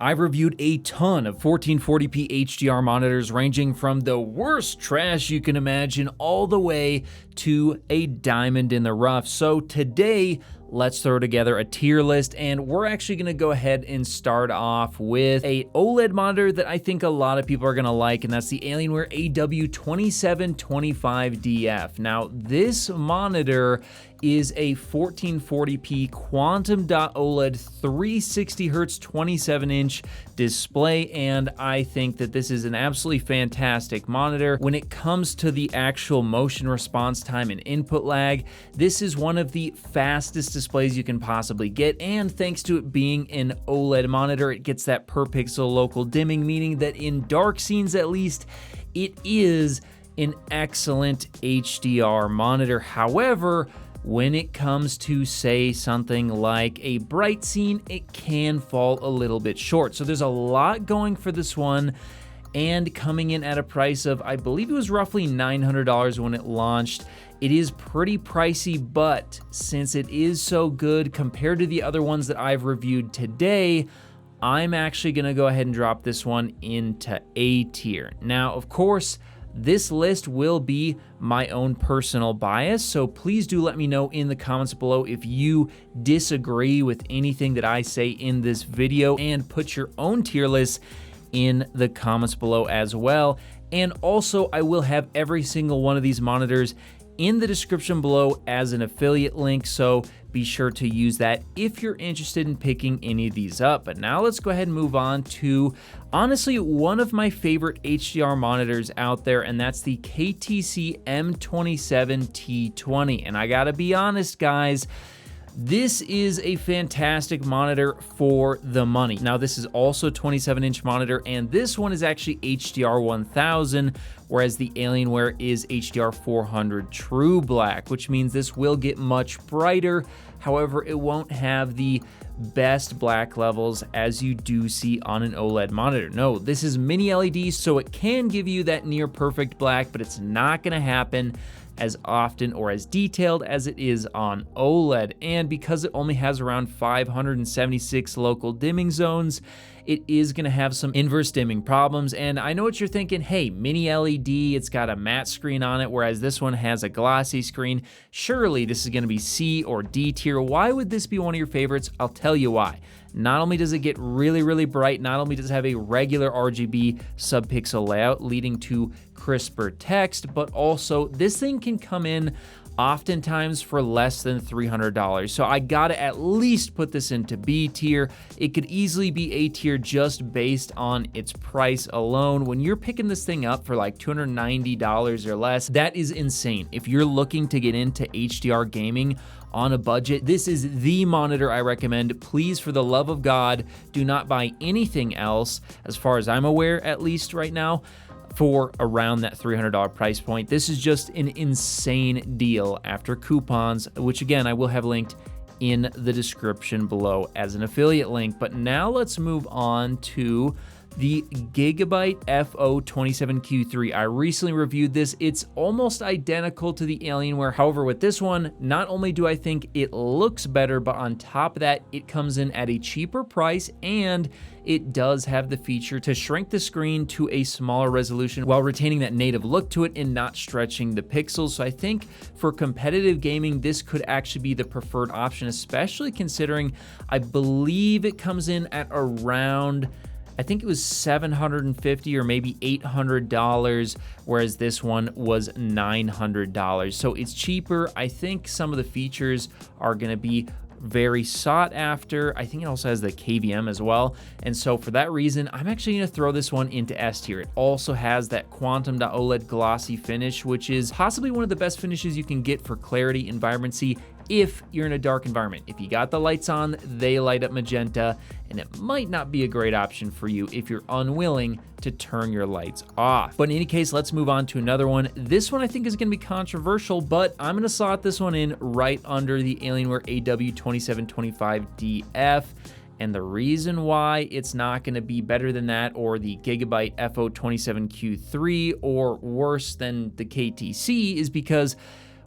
I've reviewed a ton of 1440p HDR monitors ranging from the worst trash you can imagine all the way to a diamond in the rough. So today, let's throw together a tier list, and we're actually gonna go ahead and start off with a OLED monitor that I think a lot of people are gonna like, and that's the Alienware AW2725DF. Now, this monitor is a 1440p quantum dot OLED 360Hz 27-inch display, and I think that this is an absolutely fantastic monitor. When it comes to the actual motion response time and input lag, this is one of the fastest displays you can possibly get, and thanks to it being an OLED monitor, it gets that per pixel local dimming, meaning that in dark scenes at least, it is an excellent HDR monitor. However, when it comes to, say, something like a bright scene, it can fall a little bit short. So there's a lot going for this one, and coming in at a price of, I believe it was roughly $900 when it launched. It is pretty pricey, but since it is so good compared to the other ones that I've reviewed today, I'm actually gonna go ahead and drop this one into A tier. Now, of course, this list will be my own personal bias, so please do let me know in the comments below if you disagree with anything that I say in this video, and put your own tier list in the comments below as well. And also, I will have every single one of these monitors in the description below as an affiliate link, so be sure to use that if you're interested in picking any of these up. But now let's go ahead and move on to, honestly, one of my favorite HDR monitors out there, and that's the KTC M27T20. And I gotta be honest, guys, this is a fantastic monitor for the money. Now, this is also a 27-inch monitor, and this one is actually HDR 1000, whereas the Alienware is HDR 400 True Black, which means this will get much brighter. However, it won't have the best black levels as you do see on an OLED monitor. No, this is mini LED, so it can give you that near perfect black, but it's not gonna happen as often or as detailed as it is on OLED. And because it only has around 576 local dimming zones, it is gonna have some inverse dimming problems. And I know what you're thinking, hey, mini LED, it's got a matte screen on it, whereas this one has a glossy screen. Surely this is gonna be C or D tier. Why would this be one of your favorites? I'll tell you why. Not only does it get really, really bright, not only does it have a regular RGB subpixel layout leading to crisper text, but also this thing can come in oftentimes for less than $300. So I gotta at least put this into B tier. It could easily be A tier just based on its price alone. When you're picking this thing up for like $290 or less, that is insane. If you're looking to get into HDR gaming on a budget, this is the monitor I recommend. Please, for the love of God, do not buy anything else, as far as I'm aware, at least right now, for around that $300 price point. This is just an insane deal after coupons, which again, I will have linked in the description below as an affiliate link. But now let's move on to the Gigabyte FO27Q3. I recently reviewed this. It's almost identical to the Alienware. However, with this one, not only do I think it looks better, but on top of that, it comes in at a cheaper price, and it does have the feature to shrink the screen to a smaller resolution while retaining that native look to it and not stretching the pixels. So I think for competitive gaming, this could actually be the preferred option, especially considering I believe it comes in at around, I think it was $750 or maybe $800, whereas this one was $900. So it's cheaper. I think some of the features are gonna be very sought after. I think it also has the KVM as well. And so for that reason, I'm actually gonna throw this one into S tier. It also has that quantum dot OLED glossy finish, which is possibly one of the best finishes you can get for clarity and vibrancy if you're in a dark environment. If you got the lights on, they light up magenta, and it might not be a great option for you if you're unwilling to turn your lights off. But in any case, let's move on to another one. This one I think is gonna be controversial, but I'm gonna slot this one in right under the Alienware AW2725DF. And the reason why it's not gonna be better than that, or the Gigabyte FO27Q3, or worse than the KTC, is because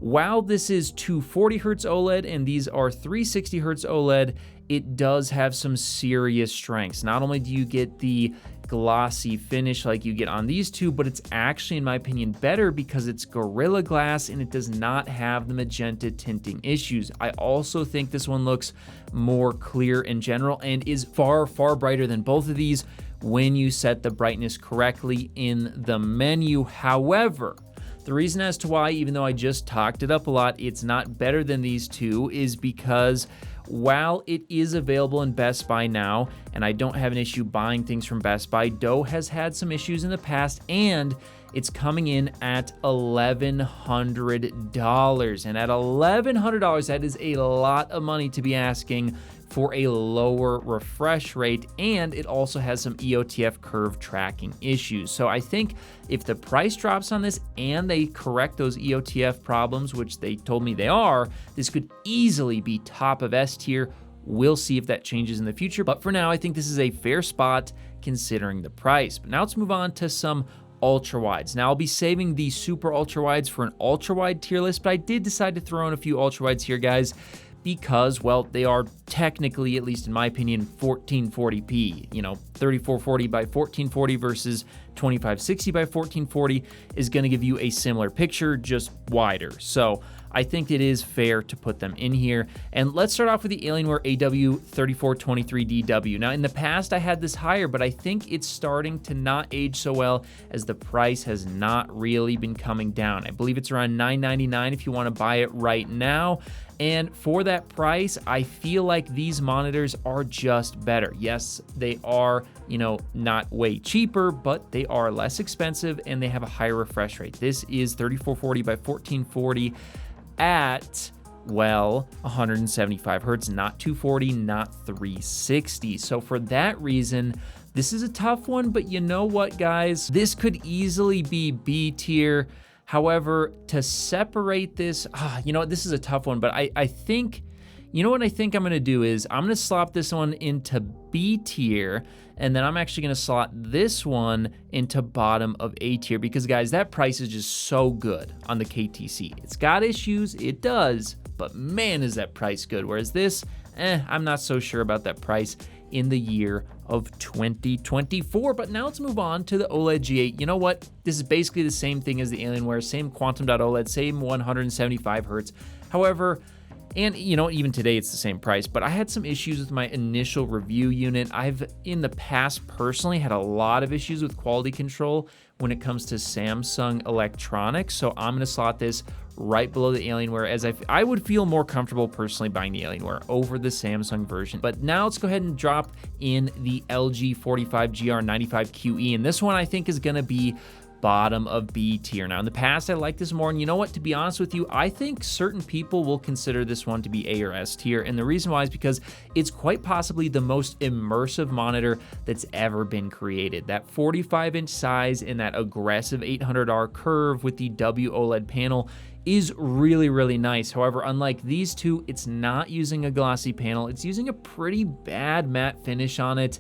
while this is 240Hz OLED and these are 360Hz OLED, it does have some serious strengths. Not only do you get the glossy finish like you get on these two, but it's actually, in my opinion, better because it's Gorilla Glass and it does not have the magenta tinting issues. I also think this one looks more clear in general and is far, far brighter than both of these when you set the brightness correctly in the menu. However, the reason as to why, even though I just talked it up a lot, it's not better than these two is because while it is available in Best Buy now, and I don't have an issue buying things from Best Buy, Doe has had some issues in the past, and it's coming in at $1,100. And at $1,100, that is a lot of money to be asking for a lower refresh rate, and it also has some EOTF curve tracking issues. So I think if the price drops on this and they correct those EOTF problems, which they told me they are, this could easily be top of S tier. We'll see if that changes in the future, but for now, I think this is a fair spot considering the price. But now let's move on to some ultra wides. Now I'll be saving the super ultra wides for an ultra wide tier list, but I did decide to throw in a few ultra wides here, guys, because, well, they are technically, at least in my opinion, 1440p. 3440 by 1440 versus 2560 by 1440 is going to give you a similar picture, just wider. So I think it is fair to put them in here. And let's start off with the Alienware AW3423DW. Now, in the past, I had this higher, but I think it's starting to not age so well as the price has not really been coming down. I believe it's around $999 if you want to buy it right now. And for that price, I feel like these monitors are just better. Yes, they are, not way cheaper, but they are less expensive and they have a higher refresh rate. This is 3440 by 1440 at, well, 175 hertz, not 240, not 360. So for that reason, this is a tough one, but you know what, guys? This could easily be B tier. However, to separate this, this is a tough one, but I think, what I think I'm gonna do is I'm gonna slot this one into B tier, and then I'm actually gonna slot this one into bottom of A tier because, guys, that price is just so good on the KTC. It's got issues, it does, but man, is that price good. Whereas this, I'm not so sure about that price in the year of 2024. But now let's move on to the OLED G8. You know what? This is basically the same thing as the Alienware, same quantum.OLED, same 175 hertz. However, and even today it's the same price, but I had some issues with my initial review unit. I've in the past personally had a lot of issues with quality control when it comes to Samsung electronics. So I'm gonna slot this right below the Alienware, as I would feel more comfortable personally buying the Alienware over the Samsung version. But now let's go ahead and drop in the LG 45GR95QE, and this one I think is gonna be bottom of B tier. Now in the past I liked this more, and you know what, to be honest with you, I think certain people will consider this one to be A or S tier, and the reason why is because it's quite possibly the most immersive monitor that's ever been created. That 45-inch size and that aggressive 800R curve with the WOLED panel is really, really nice. However, unlike these two, it's not using a glossy panel. It's using a pretty bad matte finish on it.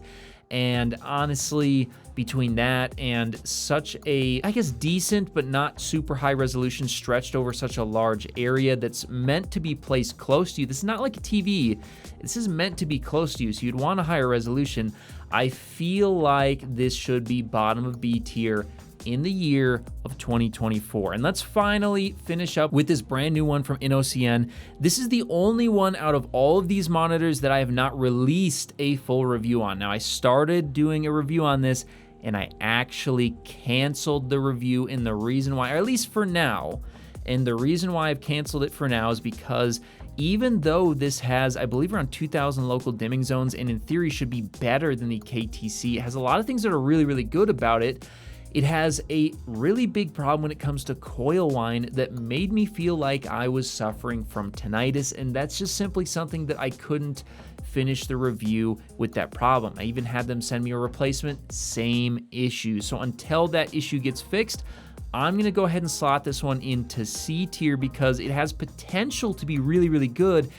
And honestly, between that and such a, I guess, decent but not super high resolution stretched over such a large area that's meant to be placed close to you. This is not like a TV. This is meant to be close to you, so you'd want a higher resolution. I feel like this should be bottom of B tier in the year of 2024. And let's finally finish up with this brand new one from INNOCN. This is the only one out of all of these monitors that I have not released a full review on. Now, I started doing a review on this and I actually canceled the review, and the reason why, or at least for now, and the reason why I've canceled it for now is because even though this has, I believe, around 2,000 local dimming zones and in theory should be better than the KTC, it has a lot of things that are really, really good about it. It has a really big problem when it comes to coil whine that made me feel like I was suffering from tinnitus, and that's just simply something that I couldn't finish the review with that problem. I even had them send me a replacement, same issue. So until that issue gets fixed, I'm gonna go ahead and slot this one into C tier because it has potential to be really, really good,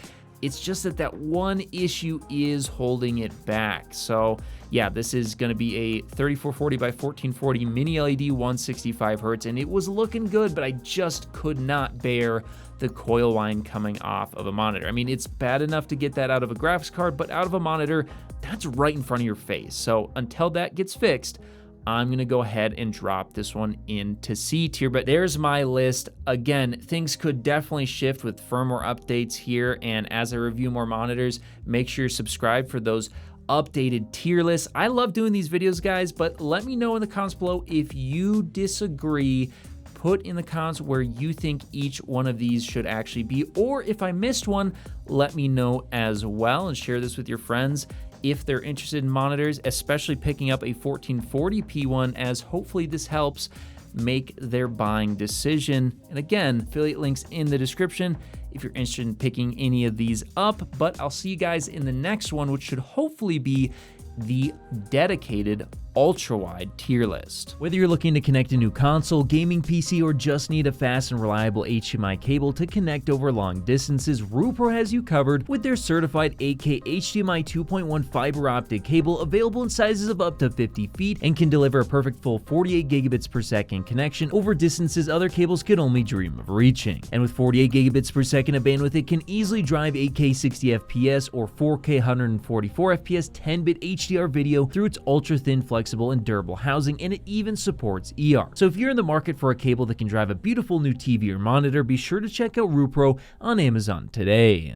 It's just that that one issue is holding it back. So yeah, this is going to be a 3440 by 1440 mini LED 165 Hz, and it was looking good, but I just could not bear the coil whine coming off of a monitor. I mean, it's bad enough to get that out of a graphics card, but out of a monitor, that's right in front of your face. So until that gets fixed, I'm gonna go ahead and drop this one into C tier, but there's my list. Again, things could definitely shift with firmware updates here, and as I review more monitors, make sure you're subscribed for those updated tier lists. I love doing these videos, guys, but let me know in the comments below if you disagree. Put in the comments where you think each one of these should actually be, or if I missed one, let me know as well, and share this with your friends if they're interested in monitors, especially picking up a 1440p one, as hopefully this helps make their buying decision. And again, affiliate links in the description if you're interested in picking any of these up. But I'll see you guys in the next one, which should hopefully be the dedicated ultra-wide tier list. Whether you're looking to connect a new console, gaming PC, or just need a fast and reliable HDMI cable to connect over long distances, Rupro has you covered with their certified 8K HDMI 2.1 fiber optic cable, available in sizes of up to 50 feet and can deliver a perfect full 48 gigabits per second connection over distances other cables could only dream of reaching. And with 48 gigabits per second of bandwidth, it can easily drive 8K 60 FPS or 4K 144 FPS 10-bit HDR video through its ultra-thin, flexible, and durable housing, and it even supports ER. So if you're in the market for a cable that can drive a beautiful new TV or monitor, be sure to check out Rupro on Amazon today.